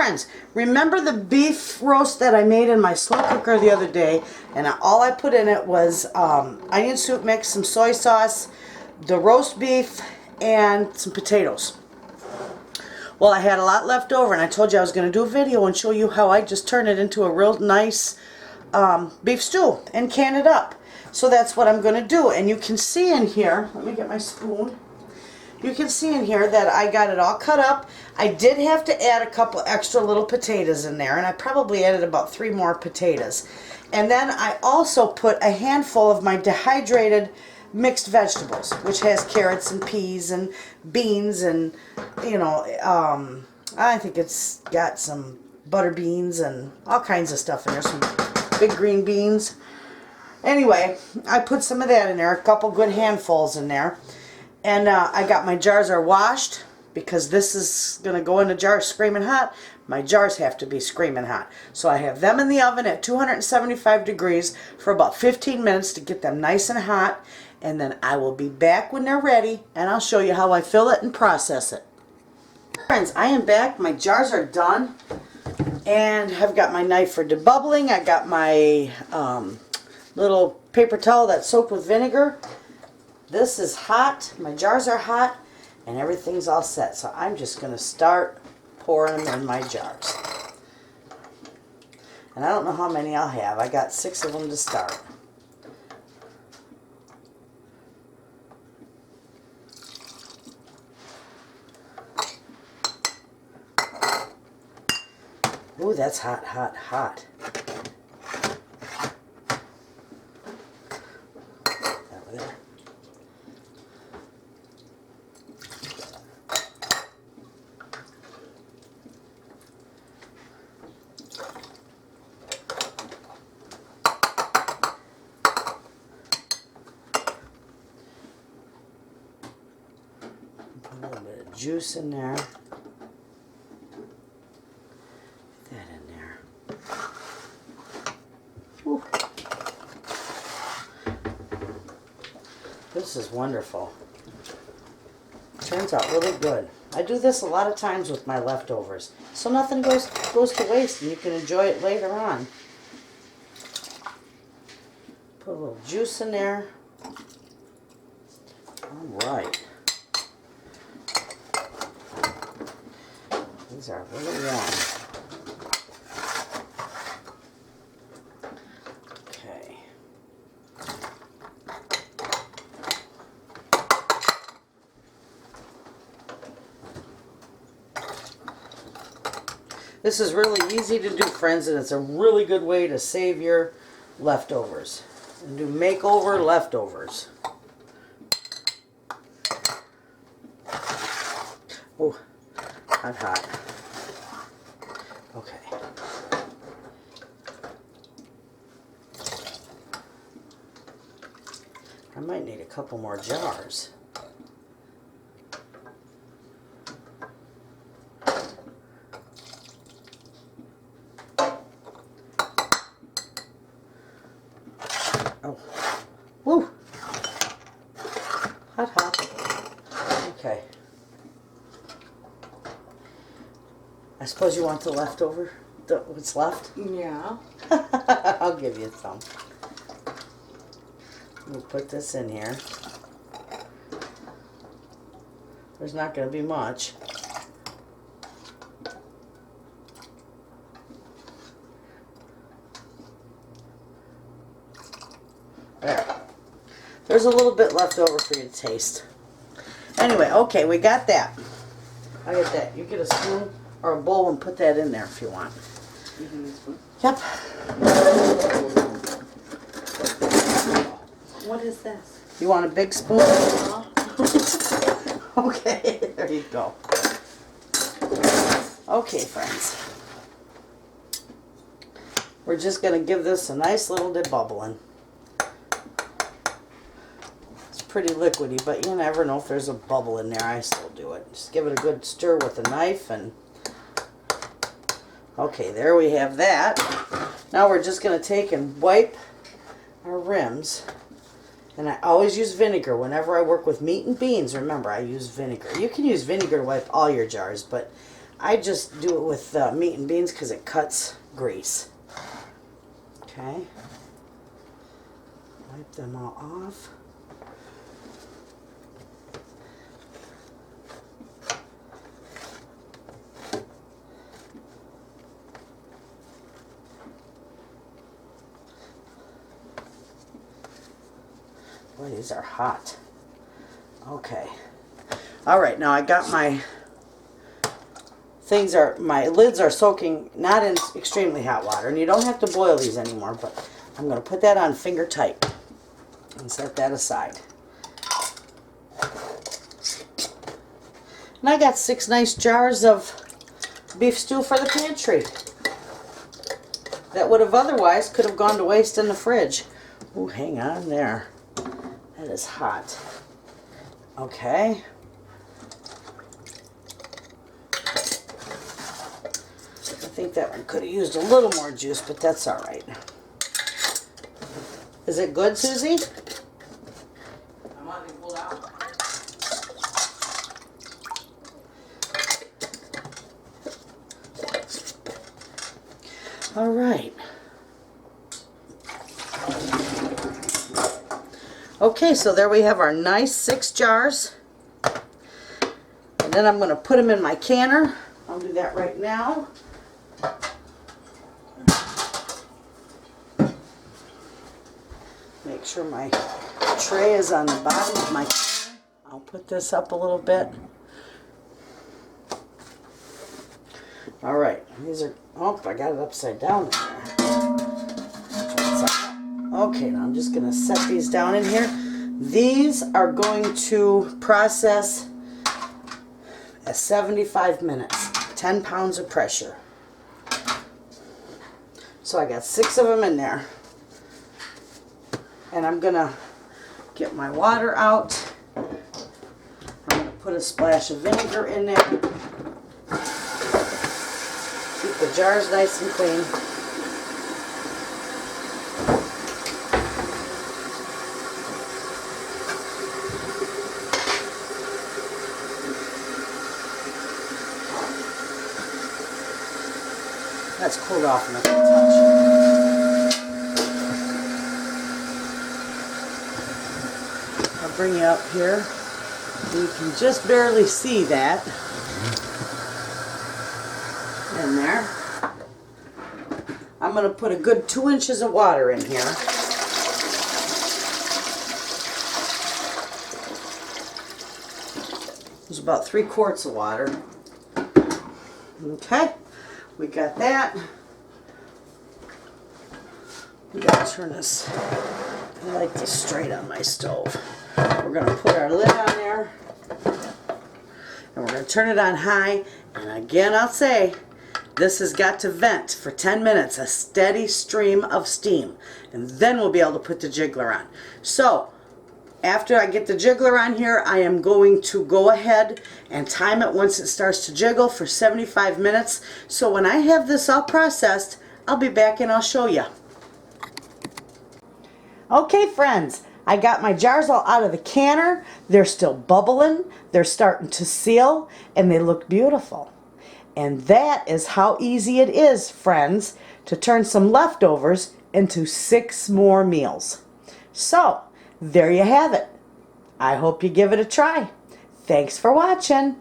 friends, remember the beef roast that I made in my slow cooker the other day? And all I put in it was onion soup mix, some soy sauce, the roast beef, and some potatoes. Well, I had a lot left over, and I told you I was going to do a video and show you how I just turn it into a real nice beef stew and can it up. So that's what I'm going to do. And you can see in here, let me get my spoon. You can see in here that I got it all cut up. I did have to add a couple extra little potatoes in there, and I probably added about 3 more potatoes. And then I also put a handful of my dehydrated mixed vegetables, which has carrots and peas and beans and, you know, I think it's got some butter beans and all kinds of stuff in there, some big green beans. Anyway, I put some of that in there, a couple good handfuls in there. And I got my jars are washed because this is going to go in the jar screaming hot. My jars have to be screaming hot. So I have them in the oven at 275 degrees for about 15 minutes to get them nice and hot. And then I will be back when they're ready, and I'll show you how I fill it and process it. Friends, I am back. My jars are done. And I've got my knife for debubbling. I got my little paper towel that's soaked with vinegar. This is hot. My jars are hot. And everything's all set. So I'm just going to start pouring them in my jars. And I don't know how many I'll have. I got 6 of them to start. Ooh, that's hot, hot, hot. Over there. Put a little bit of juice in there. This is wonderful. Turns out really good. I do this a lot of times with my leftovers, so nothing goes to waste, and you can enjoy it later on. Put a little juice in there. All right. These are really warm. This is really easy to do, friends, and it's a really good way to save your leftovers. And do makeover leftovers. Oh, hot, hot. Okay. I might need a couple more jars. Oh, woo! Hot, hot. Okay. I suppose you want the leftover, what's left? Yeah. I'll give you some. We'll put this in here. There's not going to be much. There. There's a little bit left over for you to taste. Anyway, okay, we got that. I got that. You get a spoon or a bowl and put that in there if you want. You can use a spoon? Yep. What is this? You want a big spoon? Okay, there you go. Okay, friends. We're just going to give this a nice little debubbling. It's pretty liquidy, but you never know if there's a bubble in there. I still do it. Just give it a good stir with a knife and... Okay, there we have that. Now we're just going to take and wipe our rims. And I always use vinegar whenever I work with meat and beans. Remember, I use vinegar. You can use vinegar to wipe all your jars, but I just do it with meat and beans because it cuts grease. Okay. Wipe them all off. Boy, these are hot. Okay. All right, now I got my my lids are soaking, not in extremely hot water, and you don't have to boil these anymore, but I'm going to put that on finger tight and set that aside. And I got 6 nice jars of beef stew for the pantry that would have otherwise could have gone to waste in the fridge. Ooh, hang on there. That is hot. Okay. I think that one could have used a little more juice, but that's all right. Is it good, Susie? I'm letting it cool down. All right. Okay, so there we have our nice 6 jars. And then I'm going to put them in my canner. I'll do that right now. Make sure my tray is on the bottom of my canner. I'll put this up a little bit. All right, these are, oh, I got it upside down there. Okay, now I'm just going to set these down in here. These are going to process at 75 minutes, 10 pounds of pressure. So I got 6 of them in there. And I'm going to get my water out. I'm going to put a splash of vinegar in there. Keep the jars nice and clean. That's cooled off enough to touch. I'll bring you up here. You can just barely see that in there. I'm going to put a good 2 inches of water in here. There's about 3 quarts of water. Okay. We got that. We gotta turn this. I like this straight on my stove. We're gonna put our lid on there, and we're gonna turn it on high. And again, I'll say, this has got to vent for 10 minutes, a steady stream of steam, and then we'll be able to put the jiggler on. So, after I get the jiggler on here, I am going to go ahead and time it once it starts to jiggle for 75 minutes. So when I have this all processed, I'll be back and I'll show you. Okay, friends, I got my jars all out of the canner. They're still bubbling, they're starting to seal, and they look beautiful. And that is how easy it is, friends, to turn some leftovers into 6 more meals. So, there you have it. I hope you give it a try. Thanks for watching.